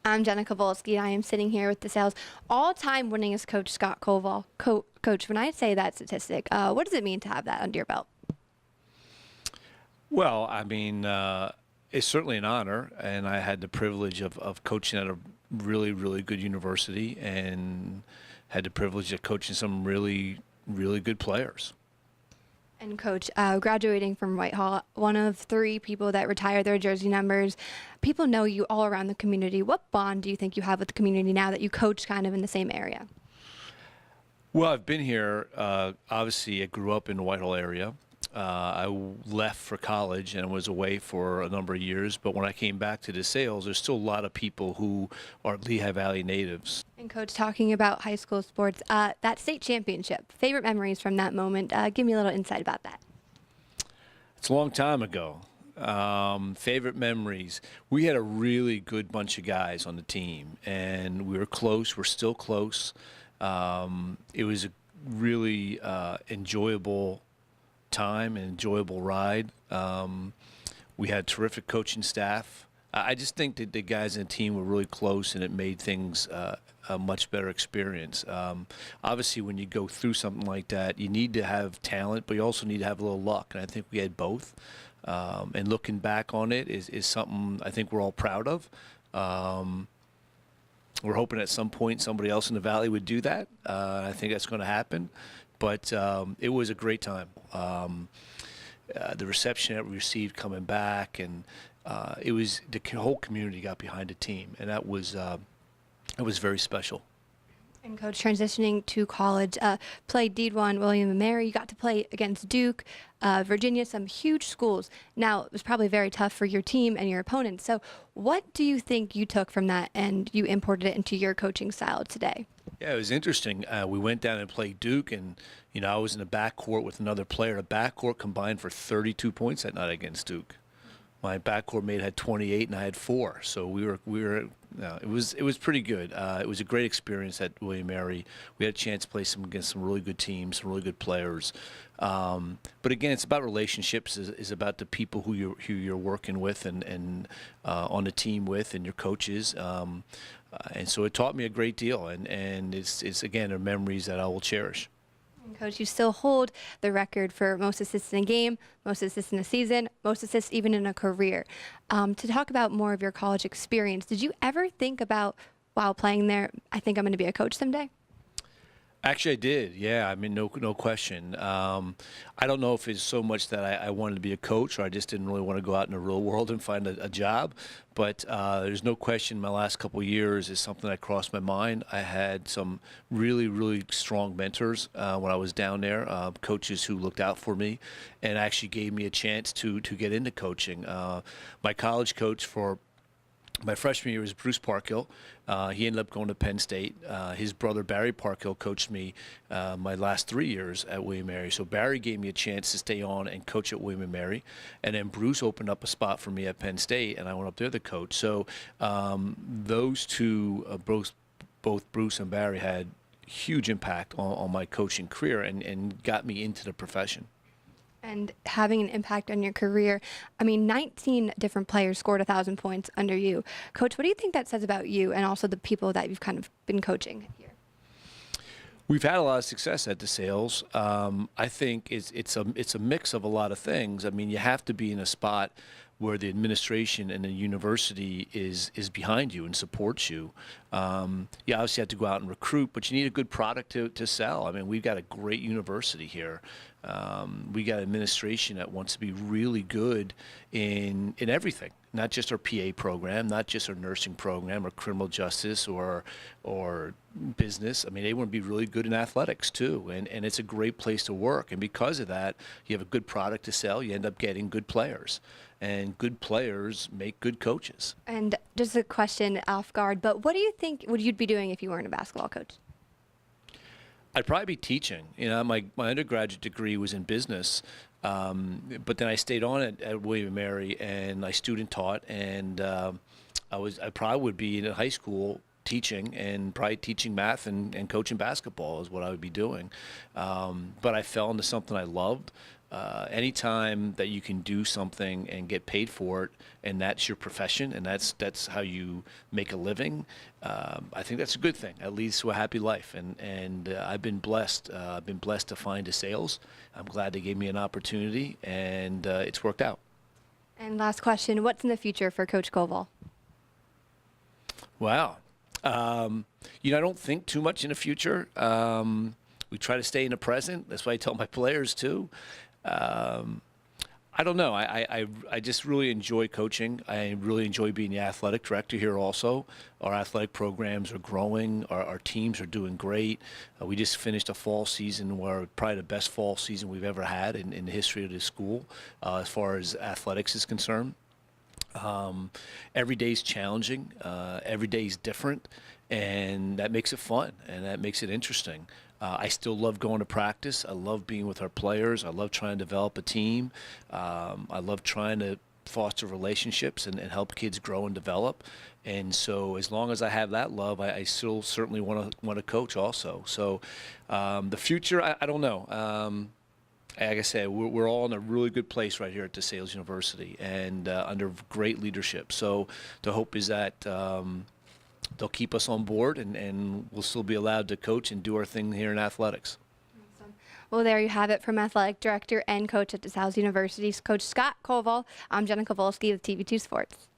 I'm Jenna Kowalski. I am sitting here with Desales all-time winningest coach, Scott Coval. Coach, when I say that statistic, what does it mean to have that under your belt? Well, I mean, it's certainly an honor, and I had the privilege of coaching at a really, really good university and had the privilege of coaching some really, really good players. And Coach, graduating from Whitehall, one of 3 people that retire their jersey numbers, people know you all around the community. What bond do you think you have with the community now that you coach kind of in the same area? Well, I've been here. Obviously, I grew up in the Whitehall area. I left for college and was away for a number of years. But when I came back to Desales, there's still a lot of people who are Lehigh Valley natives. And Coach, talking about high school sports, that state championship, favorite memories from that moment. Give me a little insight about that. It's a long time ago. Favorite memories. We had a really good bunch of guys on the team, and we were close. We're still close. It was a really enjoyable time and enjoyable ride. We had terrific coaching staff. I just think that the guys in the team were really close, and it made things a much better experience. Obviously, when you go through something like that, you need to have talent, but you also need to have a little luck, and I think we had both. And looking back on it is something I think we're all proud of. We're hoping at some point somebody else in the Valley would do that. I think that's going to happen. But it was a great time. The reception that we received coming back, and it was the whole community got behind the team, and that was it was very special. And Coach, transitioning to college, played D1, William and Mary. You got to play against Duke, Virginia, some huge schools. Now, it was probably very tough for your team and your opponents. So what do you think you took from that and you imported it into your coaching style today? Yeah, it was interesting. We went down and played Duke, and I was in the backcourt with another player. The backcourt combined for 32 points that night against Duke. My backcourt mate had 28, and I had 4. So we were. It was pretty good. It was a great experience at William Mary. We had a chance to play against some really good teams, some really good players. But again, it's about relationships. Is about the people who you're working with and on the team with, and your coaches. And so it taught me a great deal, and it's again are memories that I will cherish. And Coach, you still hold the record for most assists in a game, most assists in a season, most assists even in a career. To talk about more of your college experience, did you ever think about, while playing there, I think I'm going to be a coach someday? Actually, I did. Yeah, I mean, no question. I don't know if it's so much that I wanted to be a coach, or I just didn't really want to go out in the real world and find a job. But there's no question my last couple of years is something that crossed my mind. I had some really, really strong mentors when I was down there, coaches who looked out for me and actually gave me a chance to get into coaching. My college coach for my freshman year was Bruce Parkhill. He ended up going to Penn State. His brother Barry Parkhill coached me my last 3 years at William & Mary. So Barry gave me a chance to stay on and coach at William & Mary. And then Bruce opened up a spot for me at Penn State, and I went up there to coach. So those two, both Bruce and Barry, had huge impact on my coaching career and got me into the profession. And having an impact on your career. I mean, 19 different players scored 1,000 points under you. Coach, what do you think that says about you and also the people that you've kind of been coaching here? We've had a lot of success at Desales. I think it's a mix of a lot of things. I mean, you have to be in a spot where the administration and the university is behind you and supports you. You obviously have to go out and recruit, but you need a good product to sell. I mean, we've got a great university here. We got administration that wants to be really good in everything, not just our PA program, not just our nursing program or criminal justice or business. I mean, they want to be really good in athletics too, and it's a great place to work. And because of that, you have a good product to sell. You end up getting good players, and good players make good coaches. And just a question off guard, but what do you think would you be doing if you weren't a basketball coach? I'd probably be teaching. My undergraduate degree was in business, but then I stayed on at William & Mary, and I student taught, and I probably would be in high school teaching, and probably teaching math and coaching basketball is what I would be doing. But I fell into something I loved. Anytime that you can do something and get paid for it, and that's your profession, and that's how you make a living, I think that's a good thing. That leads to a happy life, and I've been blessed. I've been blessed to find Desales. I'm glad they gave me an opportunity, and it's worked out. And last question, what's in the future for Coach Coval? Wow. I don't think too much in the future. We try to stay in the present. That's what I tell my players too. I don't know. I just really enjoy coaching. I really enjoy being the athletic director here also. Our athletic programs are growing. Our teams are doing great. We just finished a fall season where probably the best fall season we've ever had in the history of this school as far as athletics is concerned. Every day is challenging. Every day is different, and that makes it fun and that makes it interesting. I still love going to practice. I love being with our players. I love trying to develop a team. I love trying to foster relationships and help kids grow and develop. And so, as long as I have that love, I still certainly want to coach also. So, the future, I don't know. Like I said, we're all in a really good place right here at Desales University and under great leadership. So the hope is that they'll keep us on board and we'll still be allowed to coach and do our thing here in athletics. Awesome. Well, there you have it from Athletic Director and Coach at Desales University's Coach Scott Coval. I'm Jenna Kowalski with TV2 Sports.